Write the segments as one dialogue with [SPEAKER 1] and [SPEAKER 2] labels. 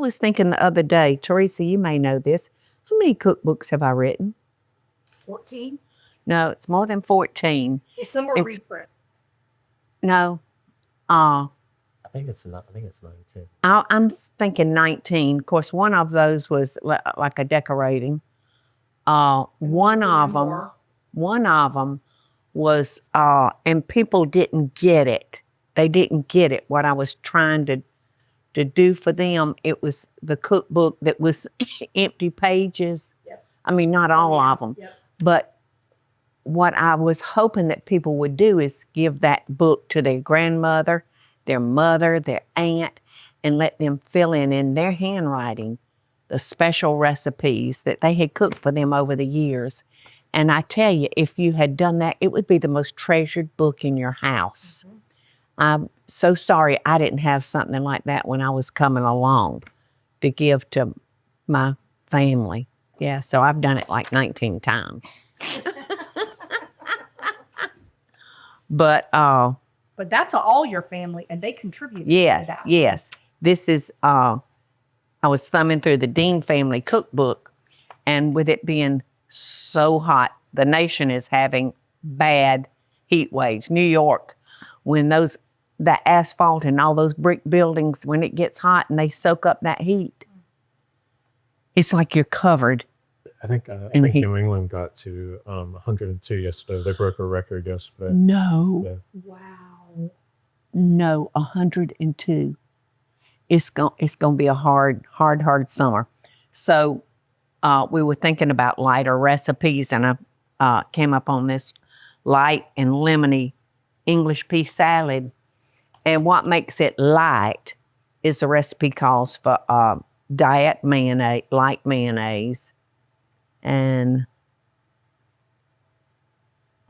[SPEAKER 1] was thinking the other day, Teresa, you may know this. How many cookbooks have I written?
[SPEAKER 2] 14?
[SPEAKER 1] No, it's more than 14.
[SPEAKER 2] Some are reprint.
[SPEAKER 1] No.
[SPEAKER 3] I think it's 19.
[SPEAKER 1] I'm thinking 19. Of course, one of those was like a decorating. One of them was, and people didn't get it. They didn't get it, what I was trying to do for them. It was the cookbook that was empty pages.
[SPEAKER 2] Yep.
[SPEAKER 1] I mean, not all of them.
[SPEAKER 2] Yep.
[SPEAKER 1] But what I was hoping that people would do is give that book to their grandmother, their mother, their aunt, and let them fill in their handwriting the special recipes that they had cooked for them over the years. And I tell you, if you had done that, it would be the most treasured book in your house. Mm-hmm. I'm so sorry I didn't have something like that when I was coming along to give to my family. Yeah, so I've done it like 19 times. But
[SPEAKER 2] that's all your family, and they contributed to that.
[SPEAKER 1] Yes. This is, I was thumbing through the Deen family cookbook, and with it being so hot, the nation is having bad heat waves. New York, when that asphalt and all those brick buildings, when it gets hot and they soak up that heat, it's like you're covered.
[SPEAKER 4] I think New England got to 102 yesterday. They broke a record yesterday.
[SPEAKER 1] No.
[SPEAKER 4] Yeah.
[SPEAKER 2] Wow.
[SPEAKER 1] No, 102. It's going to be a hard summer. So we were thinking about lighter recipes, and I came up on this light and lemony English pea salad. And what makes it light is the recipe calls for diet mayonnaise, light mayonnaise. And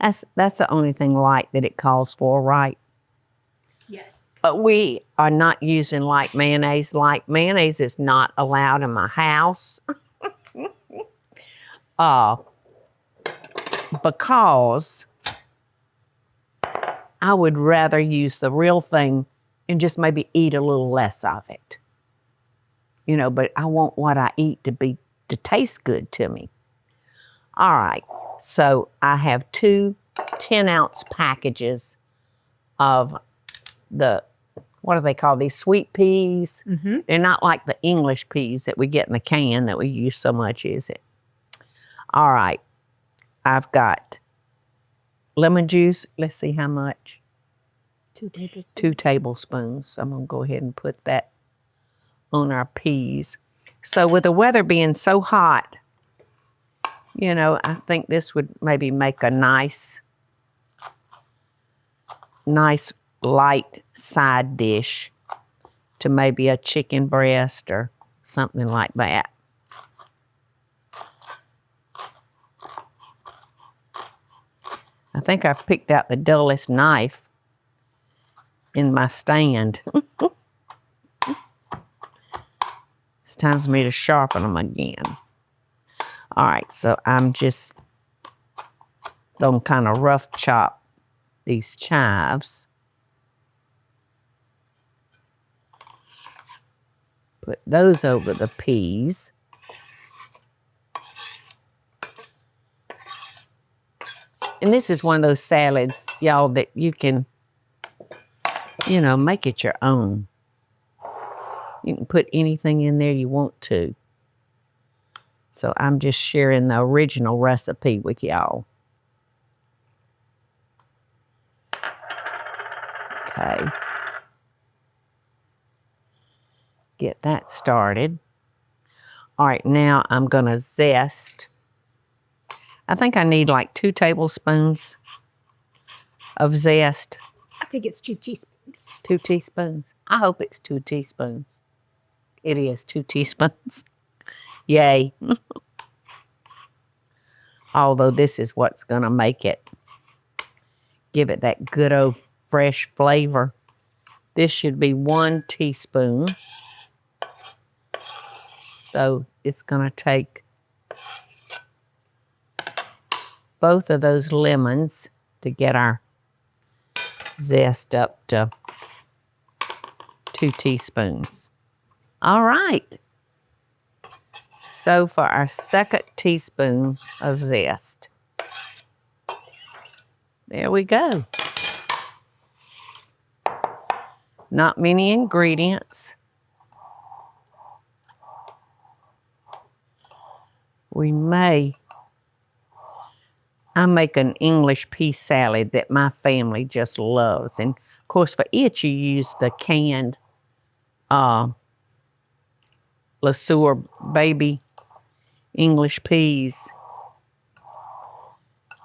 [SPEAKER 1] that's the only thing light that it calls for, right?
[SPEAKER 2] Yes.
[SPEAKER 1] But we are not using light mayonnaise. Light mayonnaise is not allowed in my house. Because I would rather use the real thing and just maybe eat a little less of it. You know, but I want what I eat to taste good to me. All right, so I have 2 10-ounce packages of what do they call these, sweet peas? Mm-hmm. They're not like the English peas that we get in the can that we use so much, is it? All right, I've got lemon juice. Let's see how much.
[SPEAKER 2] 2 tablespoons.
[SPEAKER 1] 2 tablespoons. I'm going to go ahead and put that on our peas. So with the weather being so hot, you know, I think this would maybe make a nice light side dish to maybe a chicken breast or something like that. I think I've picked out the dullest knife in my stand. It's time for me to sharpen them again. All right, so I'm just going to kind of rough chop these chives. Put those over the peas. And this is one of those salads, y'all, that you can, you know, make it your own. You can put anything in there you want to. So I'm just sharing the original recipe with y'all. Okay. Get that started. All right, now I'm going to zest. I think I need like 2 tablespoons of zest.
[SPEAKER 2] I think it's 2 teaspoons.
[SPEAKER 1] 2 teaspoons. I hope it's 2 teaspoons. It is 2 teaspoons. Yay. Although this is what's going to make it, give it that good old fresh flavor. This should be 1 teaspoon. So it's going to take both of those lemons to get our zest up to 2 teaspoons. All right. So for our second teaspoon of zest. There we go. Not many ingredients. I make an English pea salad that my family just loves. And of course, for it, you use the canned LeSueur baby English peas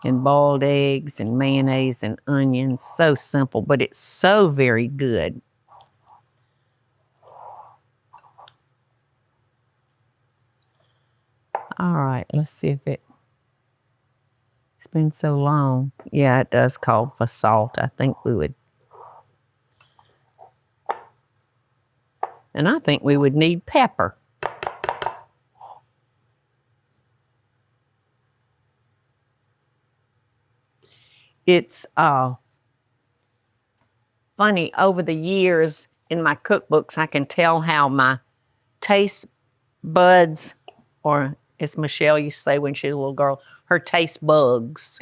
[SPEAKER 1] and boiled eggs and mayonnaise and onions. So simple, but it's so very good. All right, let's see if it's been so long. Yeah, it does call for salt. I think we would. And I think we would need pepper. It's funny, over the years in my cookbooks, I can tell how my taste buds, or as Michelle used to say when she was a little girl, her taste bugs.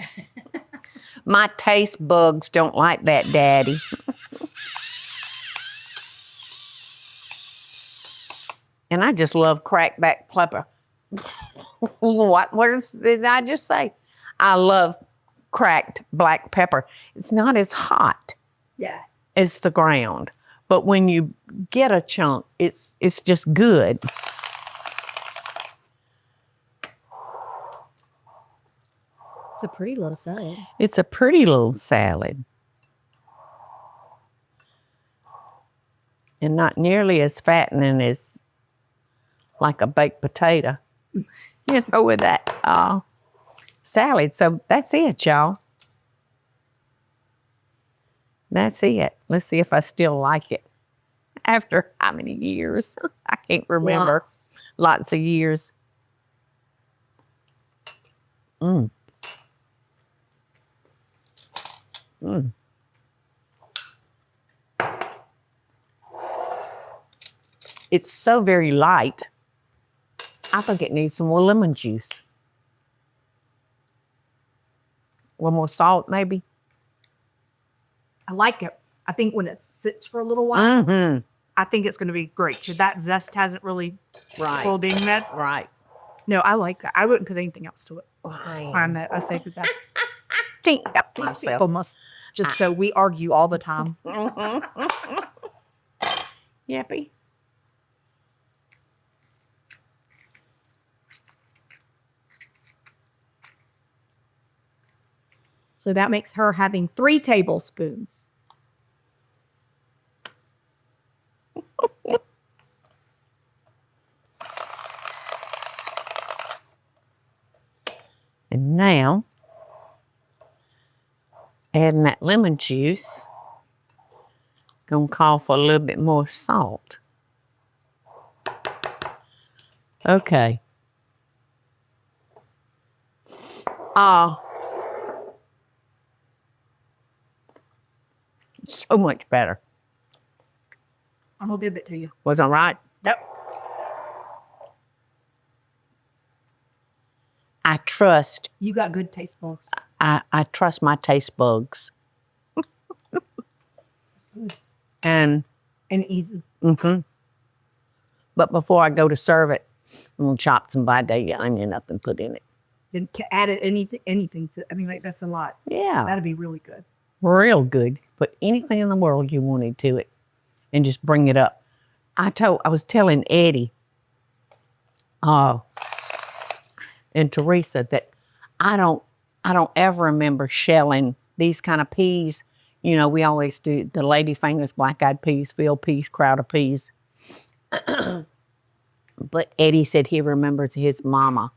[SPEAKER 1] My taste bugs don't like that, Daddy. And I just love crackback pepper. What did I just say? I love cracked black pepper. It's not as hot as the ground, but when you get a chunk, it's just good.
[SPEAKER 5] It's a pretty little salad.
[SPEAKER 1] It's a pretty little salad. And not nearly as fattening as like a baked potato, with that salad. So that's it, y'all. That's it. Let's see if I still like it. After how many years? I can't remember. Lots of years. It's so very light. I think it needs some more lemon juice. A little more salt, maybe.
[SPEAKER 2] I like it. I think when it sits for a little while, I think it's going to be great. That zest hasn't really spoiled being that.
[SPEAKER 1] Right.
[SPEAKER 2] No, I like that. I wouldn't put anything else to it. I say that that's.
[SPEAKER 1] Can't help myself.
[SPEAKER 2] People must just so we argue all the time.
[SPEAKER 1] Yappy.
[SPEAKER 2] So that makes her having 3 tablespoons.
[SPEAKER 1] And now, adding that lemon juice, gonna call for a little bit more salt. Okay. So much better.
[SPEAKER 2] I'm gonna give it to you.
[SPEAKER 1] Was I right?
[SPEAKER 2] Yep.
[SPEAKER 1] I trust.
[SPEAKER 2] You got good taste buds.
[SPEAKER 1] I trust my taste bugs. And
[SPEAKER 2] easy.
[SPEAKER 1] But before I go to serve it, I'm gonna chop some Vidalia onion up and put in it.
[SPEAKER 2] Then add anything to. I mean, like that's a lot.
[SPEAKER 1] Yeah,
[SPEAKER 2] That'd be really good.
[SPEAKER 1] real good. Put anything in the world you wanted to it, and just bring it up. I was telling Eddie, and Teresa that I don't ever remember shelling these kind of peas. You know, we always do the ladyfingers, black-eyed peas, field peas, crowder peas. But Eddie said he remembers his mama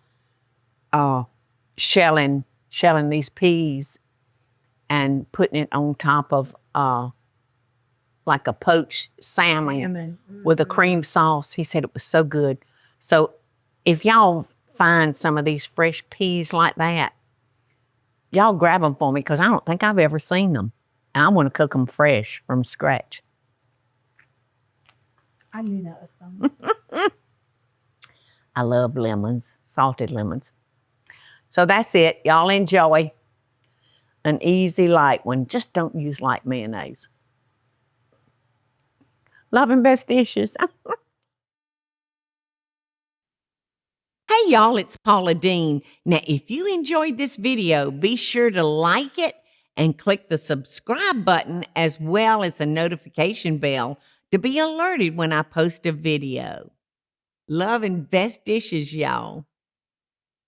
[SPEAKER 1] shelling these peas and putting it on top of like a poached salmon with a cream sauce. He said it was so good. So if y'all find some of these fresh peas like that, y'all grab them for me because I don't think I've ever seen them. And I want to cook them fresh from scratch.
[SPEAKER 2] I knew that was coming.
[SPEAKER 1] I love lemons, salted lemons. So that's it. Y'all enjoy an easy, light one. Just don't use light mayonnaise. Love and best dishes. Hey y'all, it's Paula Deen. Now, if you enjoyed this video, be sure to like it and click the subscribe button as well as the notification bell to be alerted when I post a video. Love and best dishes, y'all.